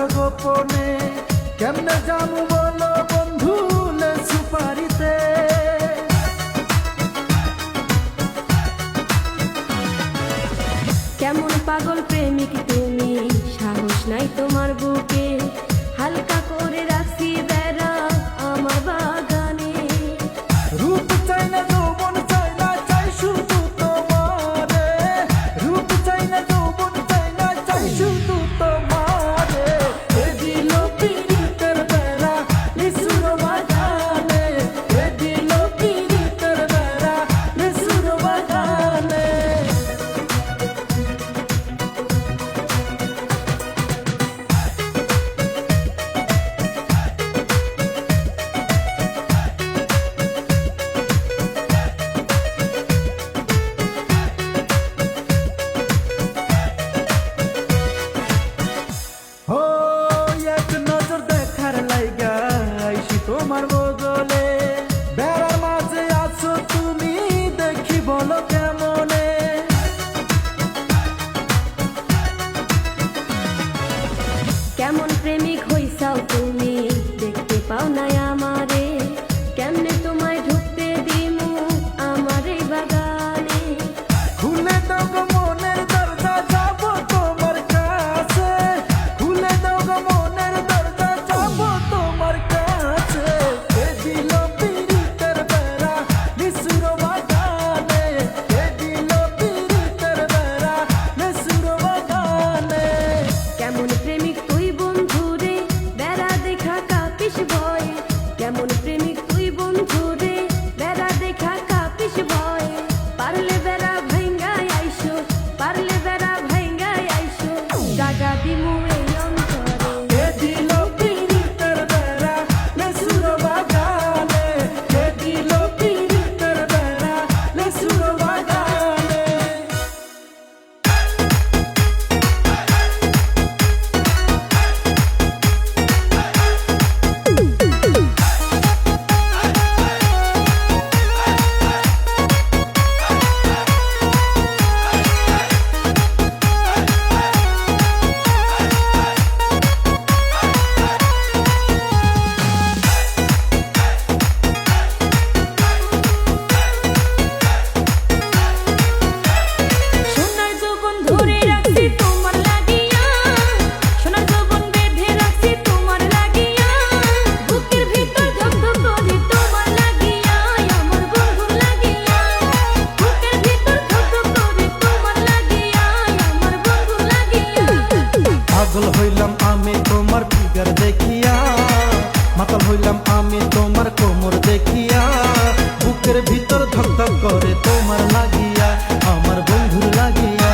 রাখছো গোপনে, কেমনে জামু বলো বন্ধু লে সুপারিতে। কেমন পাগল প্রেমিক তুমি, সাহস নাই তোমার বুকে, হালকা করে রাখছি বেড়া আমার বাগানে। রূপ চাই না যৌবন চাই না, চাই শুধু তোমারে। রূপ চাই না যৌবন চাই না, চাই শুধু তোমারে। এ দিল পীড়িতের বেড়া নিসুর বাগানে, এ দিল পীড়িতের বেড়া নিসুর বাগানে। তোমার বদলে বেড়ার মাঝে আছো তুমি, দেখি বলো কেমনে। কেমন প্রেমিক হইছাও তুমি, দেখতে পাও নাই আমারে, কেমনে তোমায় ঢুকতে দিমু আমার এই বাগানে। খুলে দাও গো মনের দরজা, যাবো তোমার কাছে। খুলে দাও গো মনের দরজা, যাবো তোমার কাছে। এ দিল পীড়িতের বেড়া নিসুর বাগানে, এ দিল পীড়িতের বেড়া নিসুর বাগানে। কেমন প্রেমিক তুই বন্ধু রে, বেড়া দেখা কাঁপিস ভয়ে। কেমন প্রেমিক তুই বন্ধু রে, বেড়া দেখা কাঁপিস ভয়ে। পারলে বেড়া ভাঙ্গায় আইসো, পারলে বেড়া ভাঙ্গায় আইসো, জাগা দিমু এই অন্তরে। এ দিল পীড়িতের বেড়া নিসুর বাগানে, এ দিল পীড়িতের বেড়া নিসুর বাগানে। সোনার যৌবন ধরে রাখছি তোমার লাগিয়া, সোনার যৌবন বেঁধে রাখছি তোমার লাগিয়া। বুকের ভিতর ধক ধক করে তোমার লাগিয়া, আমার বন্ধুর লাগিয়া। বুকের ভিতর ধক ধক করে তোমার লাগিয়া, আমার বন্ধুর লাগিয়া। পাগল হইলাম আমি তোমার ফিগার দেখিয়া, মাতাল হইলাম আমি তোমার কোমর দেখিয়া। বুকের ভিতর ধক ধক করে তোমার লাগিয়া, আমার বন্ধুর লাগিয়া।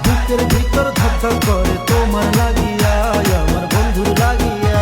বুকের ভিতর ধক ধক করে তোমার লাগিয়া, আমার বন্ধুর লাগিয়া।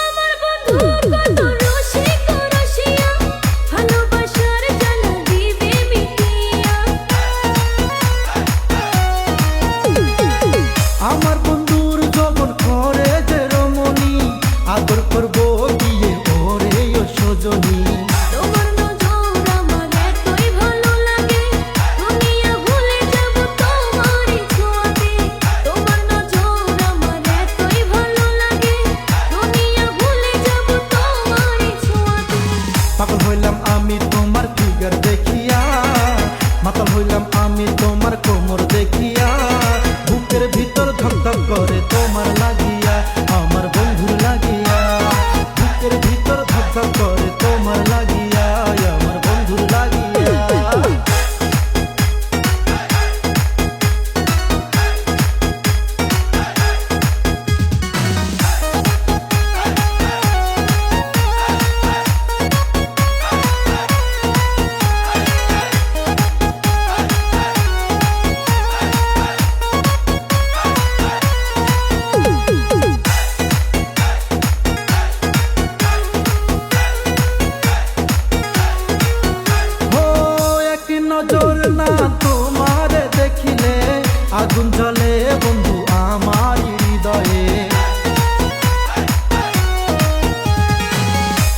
আমার বন্ধু কত রসিক রসিয়া, ভালোবাসার জ্বালা দিবে মিটিয়া। আমার বন্ধুর যখন করে যে রমণী, আদর করবো গিয়ে ওরে ও সজনী। তোমার নজর আমার এতই ভালো লাগে, দুনিয়া ভুলে যাব তোমারই ছোঁয়াতে। তোমার নজর আমার এতই ভালো লাগে, দুনিয়া ভুলে যাব তোমারই ছোঁয়াতে। পাগল হইলাম আমি তোমার ফিগার দেখিয়া, মাতাল হইলাম আমি তোমার কোমর দেখিয়া। বুকের ভিতর ধক ধক করে তোমার লাগিয়া, আমার বন্ধুর লাগিয়া। বুকের ভিতর ধক ধক করে তোমার লাগিয়া, আমার বন্ধুর লাগিয়া। নজর না তোমার দেখিলে আগুন জ্বলে বন্ধু আমার হৃদয়ে।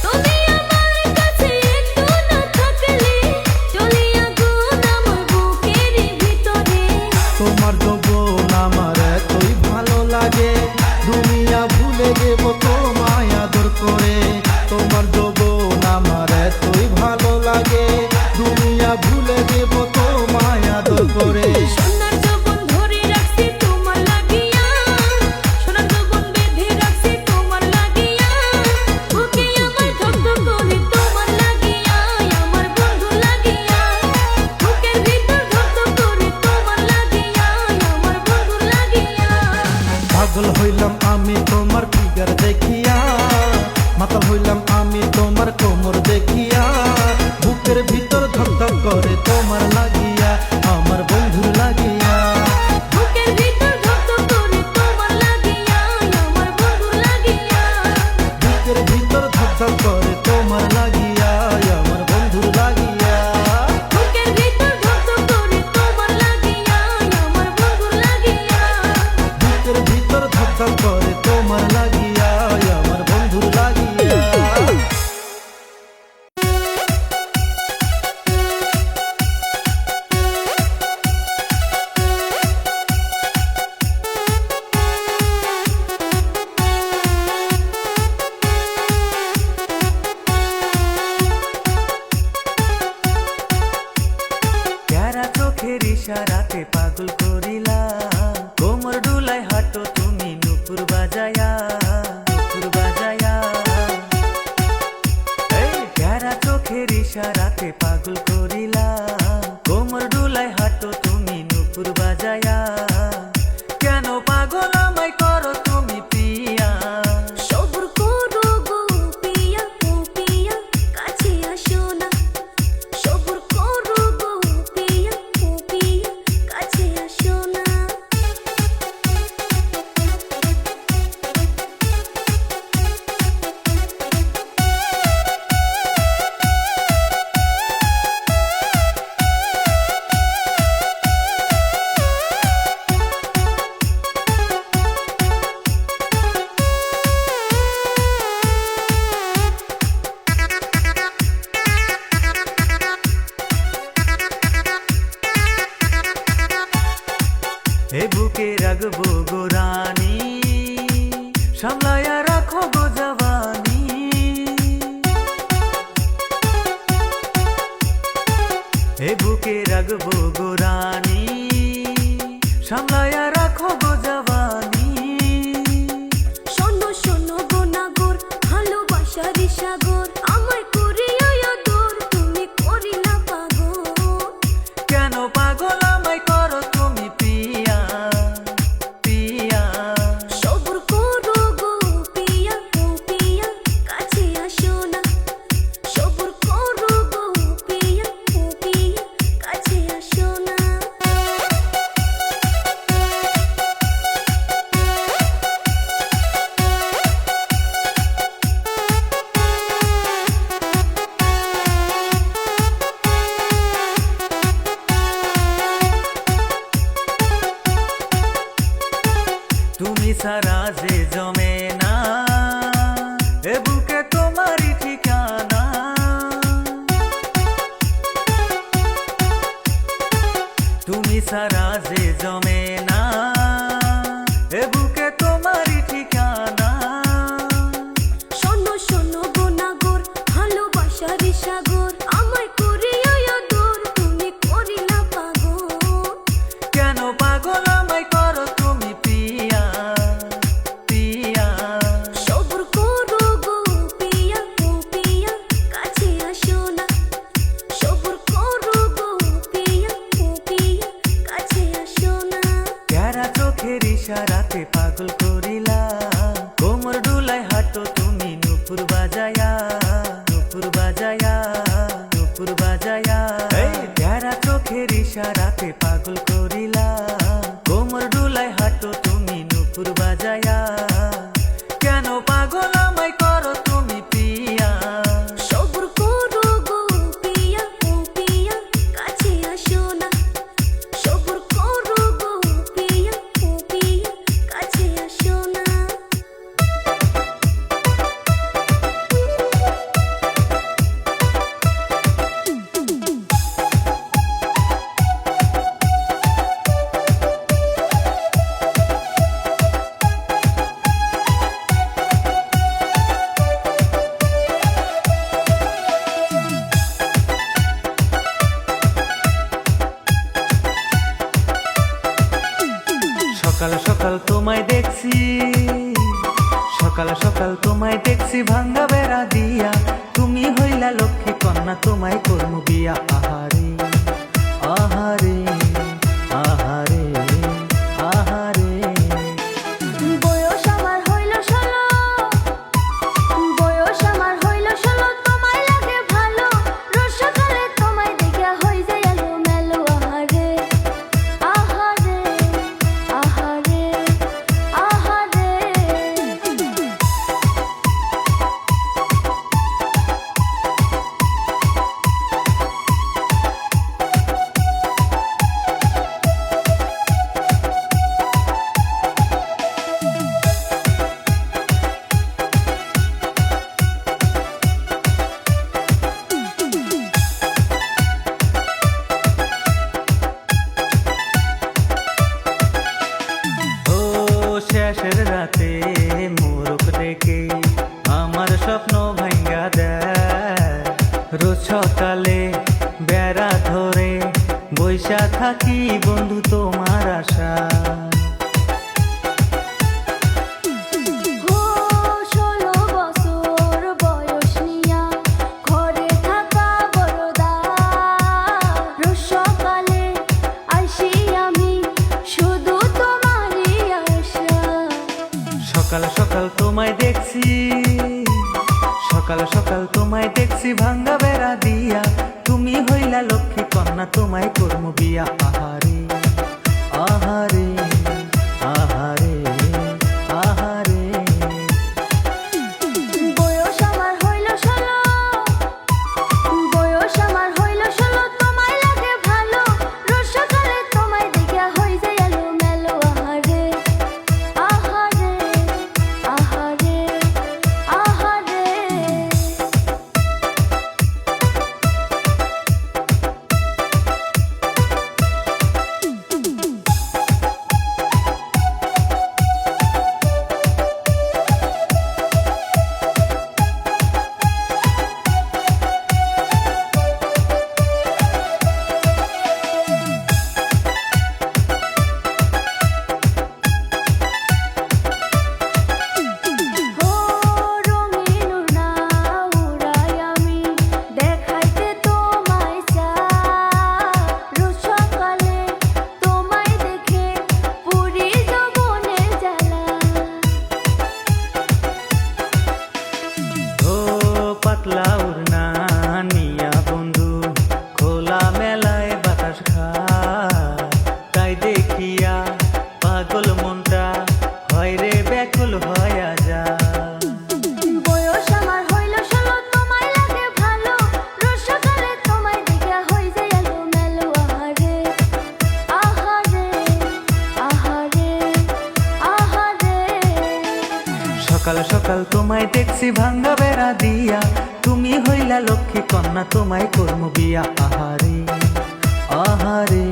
তুমি আমার কাছে একটু না থাকলে জ্বলে আগুন আমার বুকের ভিতরে। তোমার যৌবন আমার এতই ভালো লাগে দুনিয়া ভুলে গেব তোমায় আদর করে। তোমার যৌবন আমার এতই ভালো লাগে দুনিয়া ভুলে গেব তোমায় আদর করে। সোনার যৌবন ধরে রাখছি তোমার লাগিয়া, সোনার যৌবন বেঁধে রাখছি তোমার লাগিয়া। বুকে আমার ধক ধক করে তোমার লাগিয়া, আমার বন্ধু লাগিয়া। বুকের ভিতর ধক ধক করে তোমার লাগিয়া, আমার বন্ধু লাগিয়া। পাগল হইলাম আমি তোমার ফিগার দেখিয়া, মাতাল হইলাম আমি তোমার কোমর দেখিয়া। বুকের ভিতর ধক ধক করে তোমার লাগিয়া, আমার বন্ধুর লাগিয়া। বুকের ভিতর ধক ধক করে তোমার লাগিয়া, আমার বন্ধু লাগিয়া। বুকের ভিতর ধক ধক করে তোমার লাগিয়া, আমার বন্ধুর লাগিয়া। বুকের ভিতর ধক ধক করে তোমার লাগিয়া, আমার বন্ধু লাগিয়া। বুকের ভিতর ধক ধক করে তোমার লাগিয়া, আমার বন্ধুর লাগিয়া। প্যারা চোখের ইশারাতে পাগল করিলা, কোমর ডুলাই হাঁটো তুমি নুপুর বাজায়া, নুপুর বাজায়া। এই প্যারা চোখের ইশারাতে পাগল করিলা, কোমর ডুলাই হাঁটো তুমি নুপুর বাজায়া। কেন পাগল আমায় করো তুমি পিয়া? সবুর করো গো পিয়া, ও পিয়া কাছে আসো না। সবুর করো গো পিয়া, ও পিয়া কাছে আসো না। এ বুকে রাখবো গো রানী, সামলায়া রাখো গো জবানি। এ বুকে রাখবো গো রানী, সামলায়া রাখো গো জবানি। শোনো শোনো গো নাগর, ভালোবাসার সাগর, আমায় করিয়া আদর, তুমি করিলা পাগল। কেন পাগল আমায় করো তুমি পিয়া, পিয়া। সবুর করো গো পিয়া, ও পিয়া কাছে আসো না। সবুর করো গো পিয়া, ও পিয়া কাছে আসো না। তুমি সারা যে জমে না, এ বুকে তোমারই ঠিকানা। তুমি সারা যে জমে না, এ বুকে তোমারই ঠিকানা। শোনো শোনো গো নাগর, ভালোবাসার সাগর, আমায় করিয়া আদর, তুমি করিলা পাগল। কেন পাগল আমায় করো তুমি পিয়া, পিয়া। সবুর করো গো পিয়া, ও পিয়া কাছে আসো না। সবুর করো গো পিয়া, ও পিয়া কাছে আসো না। প্যারা চোখের ইশারাতে পাগল করিলা, কোমর ডুলাই হাঁটো তুমি নুপুর বাজায়া, নুপুর বাজায়া, নুপুর বাজায়া। এই প্যারা চোখের ইশারাতে পাগল করিলা, কোমর ডুলাই হাঁটো তুমি নুপুর বাজায়া। কেন পাগল আমায় করো তুমি পিয়া? সবুর করো গো পিয়া, ও পিয়া কাছে আসো সকাল সকাল তোমায় দেখছি, সকাল সকাল তোমায় দেখছি ভাঙ্গা বেড়া দিয়া, তুমি হইলা লক্ষ্মী কন্যা তোমায় করমু বিয়া। আহারে আহারে আহারে আহারে। বয়স আমার হইল 16, বয়স আমার হইল 16, তোমায় লাগে ভালো, রোজ সকালে তোমায় দেখে হই যায় এলোমেলো। আহারে আহারে আহারে আহারে। ও শেষের রাতে মোরক ডেকে আমার স্বপ্ন ভাঙ্গা দেয়, রোজ সকালে বেড়া ধরে বৈশা থাকি বন্ধু তোমার আশা। ও 16 বছর বয়স নিয়া ঘরে থাকা বড়দা, রোজ সকালে আইসি আমি শুধু তোমারই আশা। সকাল সকাল তোমায় দেখছি, সকাল সকাল তোমায় দেখছি ভাঙ্গা বেড়া দিয়া, তুমি হইলা লক্ষ্মী কন্যা তোমায় করমু বিয়া। আহারে আহারে আহারে আহারে। বয়স আমার হইল 16, বয়স আমার হইল 16, তোমায় লাগে ভালো, রোজ সকালে তোমায় দেখে হই যায় এলোমেলো। আহারে আহারে আহারে আহারে। ও রঙিন উড়না উড়াই আমি দেখাইতে তোমায় চাই, রোজ সকালে তোমায় দেখে পুরি যৌবনের জ্বালা। ও পাতলা উড়না নিয়া বন্ধু খোলা মেলায় বাতাস খায়, তাই দেখিয়া পাগল মনটা হয় রে ব্যাকুল হইয়া যায়। বয়স আমার হইল 16, তোমায় লাগে ভালো, রোজ সকালে তোমায় দেখে হই যায় এলোমেলো। আহারে আহারে আহারে আহারে। সকাল সকাল তোমায় দেখছি ভাঙ্গা বেড়া দিয়া, তুমি হইলা লক্ষ্মী কন্যা তোমায় করমু বিয়া। আহারে আহারে